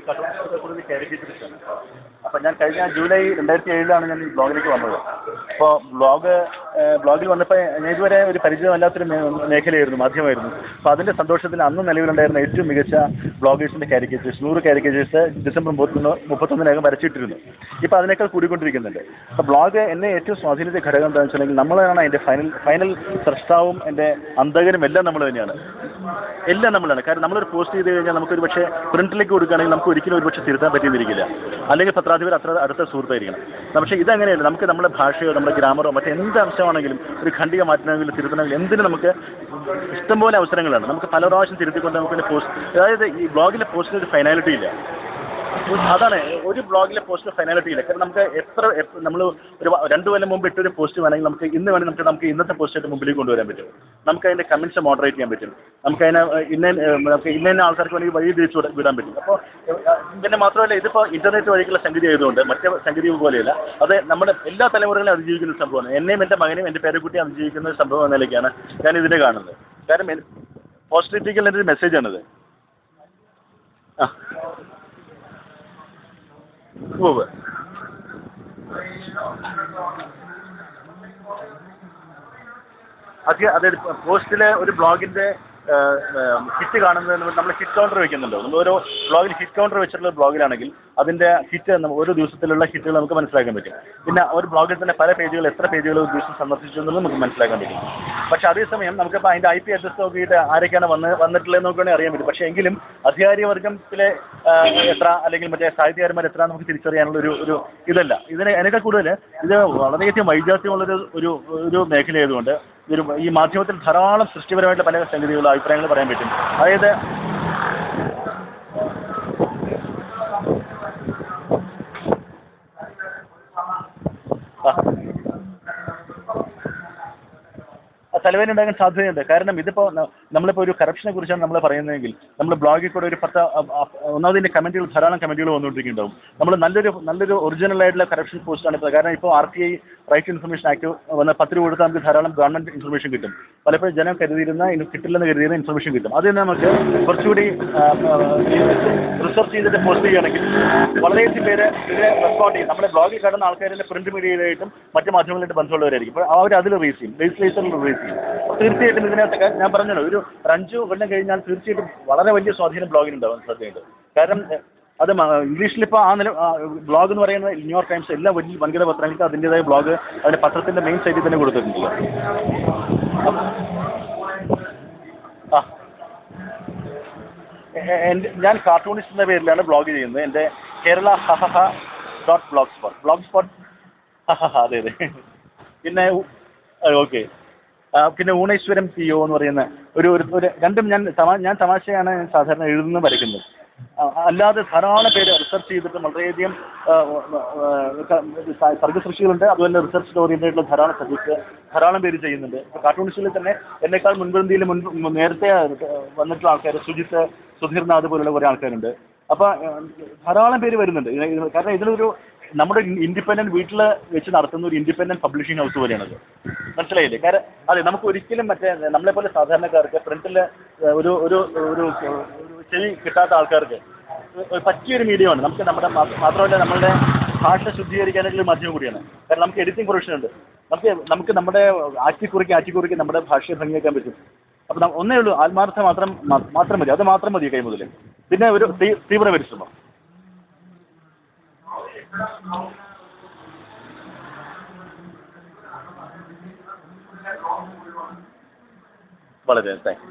കൂടുതൽ കാരിക്കേച്ചറിസ്റ്റാണ്. അപ്പം ഞാൻ കഴിഞ്ഞ ജൂലൈ 2007 ഞാൻ ഈ ബ്ലോഗിലേക്ക് വന്നത്. അപ്പോൾ ബ്ലോഗിൽ വന്നപ്പോൾ ഞാൻ ഇതുവരെ ഒരു പരിചയമല്ലാത്തൊരു മേഖലയായിരുന്നു, മാധ്യമമായിരുന്നു. അപ്പോൾ അതിൻ്റെ സന്തോഷത്തിൽ അന്ന് നിലവിലുണ്ടായിരുന്ന ഏറ്റവും മികച്ച ബ്ലോഗേഴ്സിൻ്റെ കാരിക്കേച്ചേഴ്സ് 100 കാരിക്കേച്ചേഴ്സ് ഡിസംബർ 31 വരച്ചിട്ടിരുന്നു. ഇപ്പോൾ അതിനേക്കാൾ കൂടിക്കൊണ്ടിരിക്കുന്നുണ്ട്. അപ്പോൾ ബ്ലോഗ് എന്നെ ഏറ്റവും സ്വാധീനിച്ച ഘടകം എന്താണെന്ന് വെച്ചിട്ടുണ്ടെങ്കിൽ നമ്മളാണ് അതിൻ്റെ ഫൈനൽ സ്രഷ്ടാവും എൻ്റെ അന്തകനും എല്ലാം നമ്മൾ തന്നെയാണ്. എല്ലാം നമ്മളാണ്. കാരണം നമ്മളൊരു പോസ്റ്റ് ചെയ്ത് കഴിഞ്ഞാൽ നമുക്കൊരു പക്ഷേ പ്രിന്റിലേക്ക് കൊടുക്കുകയാണെങ്കിൽ നമുക്ക് ഒരിക്കലും ഒരുപക്ഷെ തിരുത്താൻ പറ്റിയിരിക്കില്ല. അല്ലെങ്കിൽ പത്രാധിപർ അത്ര അടുത്ത സുഹൃത്തായിരിക്കണം. പക്ഷേ ഇതങ്ങനെയല്ല. നമുക്ക് നമ്മുടെ ഭാഷയോ നമ്മുടെ ഗ്രാമറോ മറ്റെന്ത് അംശമാണെങ്കിലും ഒരു ഖണ്ഡിക മാറ്റണമെങ്കിലും തിരുത്തണമെങ്കിലും എന്തിനും നമുക്ക് ഇഷ്ടംപോലെ അവസരങ്ങളാണ്. നമുക്ക് പല പ്രാവശ്യം തിരുത്തിക്കൊണ്ട് നമുക്ക് പോസ്റ്റ്, അതായത് ഈ ബ്ലോഗിലെ പോസ്റ്റിന് ഒരു ഫൈനാലിറ്റി ഇല്ല. അതാണ് ഒരു ബ്ലോഗിലെ പോസ്റ്റിന് ഫൈനാലിറ്റി ഇല്ല. കാരണം നമുക്ക് നമ്മൾ ഒരു 2 കൊല്ലം മുമ്പ് ഇട്ടൊരു പോസ്റ്റ് വേണമെങ്കിൽ നമുക്ക് ഇന്ന് വേണമെങ്കിൽ നമുക്ക് ഇന്നത്തെ പോസ്റ്റായിട്ട് മുമ്പിലേക്ക് കൊണ്ടുവരാൻ പറ്റും. നമുക്ക് അതിൻ്റെ കമൻറ്റ്സ് മോഡറേറ്റ് ചെയ്യാൻ പറ്റും. നമുക്കതിനെ ഇന്ന ആൾക്കാർക്ക് വേണമെങ്കിൽ വഴി തിരിച്ചു വിടാൻ പറ്റും. അപ്പോൾ പിന്നെ മാത്രമല്ല ഇതിപ്പോൾ ഇൻ്റർനെറ്റ് വഴിക്കുള്ള സംഗതി ആയതുകൊണ്ട് മറ്റേ സംഗതി പോലെയല്ല, അത് നമ്മുടെ എല്ലാ തലമുറകളെയും അതിജീവിക്കുന്ന ഒരു സംഭവമാണ്. എന്നെയും എൻ്റെ മകനെയും എൻ്റെ പേരക്കുട്ടിയും അതിജീവിക്കുന്ന ഒരു സംഭവം എന്നതിലേക്കാണ് ഞാൻ ഇതിനെ കാണുന്നത്. കാരണം പോസിറ്റിവിറ്റിക്കുള്ള ഒരു മെസ്സേജാണിത്. ആ ഉവ്വ് അതായത് പോസ്റ്റിലെ ഒരു ബ്ലോഗിൻ്റെ ഹിറ്റ് കാണുന്നത് നമ്മൾ ഹിറ്റ് കൗണ്ടർ വെക്കുന്നുണ്ടോ? നമ്മൾ ഓരോ ബ്ലോഗിൽ ഹിറ്റ് കൗണ്ടർ വെച്ചിട്ടുള്ള ബ്ലോഗിലാണെങ്കിൽ അതിൻ്റെ ഹിറ്റ് ഓരോ ദിവസത്തിലുള്ള ഹിറ്റുകൾ നമുക്ക് മനസ്സിലാക്കാൻ പറ്റും. പിന്നെ ഒരു ബ്ലോഗിൽ തന്നെ പല പേജുകൾ എത്ര പേജുകൾ ഒരു ദിവസം സന്ദർശിച്ചു എന്നുള്ളത് നമുക്ക് മനസ്സിലാക്കാൻ പറ്റും. പക്ഷേ അതേസമയം നമുക്കിപ്പോൾ അതിൻ്റെ IP അഡ്രസ് നോക്കിയിട്ട് ആരൊക്കെയാണ് വന്നിട്ടുള്ളതെന്ന് നമുക്ക് വേണമെങ്കിൽ അറിയാൻ പറ്റും. പക്ഷേ എങ്കിലും അധികാരിവർഗത്തിലെ എത്ര അല്ലെങ്കിൽ മറ്റേ സാഹിത്യകാരന്മാർ എത്ര നമുക്ക് തിരിച്ചറിയാനുള്ള ഒരു ഇതല്ല. അതിനേക്കാൾ കൂടുതൽ ഇത് വളരെയധികം വൈജാത്യമുള്ളൊരു മേഖലയായതുകൊണ്ട് ഈ മാധ്യമത്തിൽ ധാരാളം സൃഷ്ടിപരമായിട്ടുള്ള പല സംഗതികളും അഭിപ്രായങ്ങൾ പറയാൻ പറ്റും. അതായത് തലവേദന ഉണ്ടാകാൻ സാധ്യതയുണ്ട്. കാരണം ഇതിപ്പോൾ നമ്മളിപ്പോൾ ഒരു കറപ്ഷനെ കുറിച്ചാണ് നമ്മൾ പറയുന്നതെങ്കിൽ നമ്മൾ ബ്ലോഗിൽ കൂടെ ഒന്നാമതിൻ്റെ കമൻറ്റുകൾ ധാരാളം കമൻറ്റുകൾ വന്നുകൊണ്ടിരിക്കുന്നുണ്ടാവും. നമ്മൾ നല്ലൊരു ഒറിജിനൽ ആയിട്ടുള്ള കറപ്ഷൻ പോസ്റ്റാണ് ഇപ്പോൾ. കാരണം ഇപ്പോൾ RTI റൈറ്റ് ഇൻഫർമേഷൻ ആക്ട് വന്ന 10 രൂപ കൊടുത്താൽ നമുക്ക് ധാരാളം ഗവൺമെൻറ് ഇൻഫർമേഷൻ കിട്ടും. പലപ്പോഴും ജനം കിട്ടില്ലെന്ന് കരുതിയിരുന്ന ഇൻഫർമേഷൻ കിട്ടും. അത് നമുക്ക് കുറച്ചുകൂടി റിസർച്ച് ചെയ്തിട്ട് പോസ്റ്റ് ചെയ്യുകയാണെങ്കിൽ വളരെയധികം പേര് ഇതിനെ റെസ്പോണ്ട് ചെയ്യും. നമ്മുടെ ബ്ലോഗിൽ കാണുന്ന ആൾക്കാരുടെ പ്രിന്റ് മീഡിയയിലായിട്ടും മറ്റ് മാധ്യമങ്ങളായിട്ട് ബന്ധമുള്ളവരായിരിക്കും. അപ്പോൾ അവർ അതിൽ റേസ് ചെയ്യും, ലെജിസ്ലേച്ചറിൽ റേസ് ചെയ്യും. തീർച്ചയായിട്ടും ഇതിനകത്തൊക്കെ ഞാൻ പറഞ്ഞല്ലോ, ഒരു 5 കൊല്ലം കഴിഞ്ഞാൽ തീർച്ചയായിട്ടും വളരെ വലിയ സ്വാധീനം ബ്ലോഗിനുണ്ടാവാൻ സാധ്യതയുണ്ട്. കാരണം അത് ഇംഗ്ലീഷിലിപ്പോൾ ബ്ലോഗ് എന്ന് പറയുന്നത് ന്യൂയോർക്ക് ടൈംസ് എല്ലാ വൻകിട പത്രങ്ങൾക്ക് അതിൻ്റെതായ ബ്ലോഗ് അതിൻ്റെ പത്രത്തിൻ്റെ മെയിൻ സൈറ്റിൽ തന്നെ കൊടുത്തിട്ടുണ്ടല്ലോ. ഞാൻ കാർട്ടൂണിസ്റ്റ് എന്ന പേരിലാണ് ബ്ലോഗ് ചെയ്യുന്നത്. എൻ്റെ കേരള .blogspot അതെ. പിന്നെ ഓക്കെ. പിന്നെ ഊണേശ്വരം PO എന്ന് പറയുന്ന ഒരു രണ്ടും ഞാൻ തമാശയാണ് സാധാരണ എഴുതുന്നത് വരയ്ക്കുന്നത്. അല്ലാതെ ധാരാളം പേര് റിസർച്ച് ചെയ്തിട്ട് വളരെയധികം സർഗസൃഷ്ടികളുണ്ട്. അതുപോലെ റിസർച്ച് ഓറിയൻറ്റഡായിട്ടുള്ള ധാരാളം പേര് ചെയ്യുന്നുണ്ട്. ഇപ്പോൾ കാർട്ടൂണിസ്റ്റിൽ തന്നെ എന്നെക്കാൾ മുൻപന്തിയിൽ നേരത്തെ വന്നിട്ടുള്ള ആൾക്കാർ സുധീർനാഥ് പോലുള്ള കുറേ ആൾക്കാരുണ്ട്. അപ്പോൾ ധാരാളം പേര് വരുന്നുണ്ട്. കാരണം ഇതിനൊരു നമ്മുടെ ഇൻഡിപെൻഡൻറ്റ് വീട്ടിൽ വെച്ച് നടത്തുന്ന ഒരു ഇൻഡിപെൻഡൻറ്റ് പബ്ലിഷിംഗ് ഹൗസ് പോലെയാണത്. മനസ്സിലായില്ലേ? കാരണം അതെ, നമുക്ക് ഒരിക്കലും മറ്റേ നമ്മളെപ്പോലെ സാധാരണക്കാർക്ക് പ്രിൻറ്റിൽ ഒരു ചെവി കിട്ടാത്ത ആൾക്കാർക്ക് പറ്റിയൊരു മീഡിയമാണ്. നമുക്ക് മാത്രമല്ല നമ്മളുടെ ഭാഷ ശുദ്ധീകരിക്കാനായിട്ടുള്ള മാധ്യമം കൂടിയാണ്. കാരണം നമുക്ക് എഡിറ്റിംഗ് പ്രൊഫഷൻ ഉണ്ട്. നമുക്ക് നമ്മുടെ ആറ്റിക്കുറിക്ക് നമ്മുടെ ഭാഷയെ ഭംഗിയാക്കാൻ പറ്റും. അപ്പോൾ ഒന്നേ ഉള്ളൂ, ആത്മാർത്ഥം മാത്രം മതി. അത് മാത്രം മതി കൈ മുതൽ. പിന്നെ ഒരു തീവ്ര പരിശ്രമം. വളരെ താങ്ക് യു.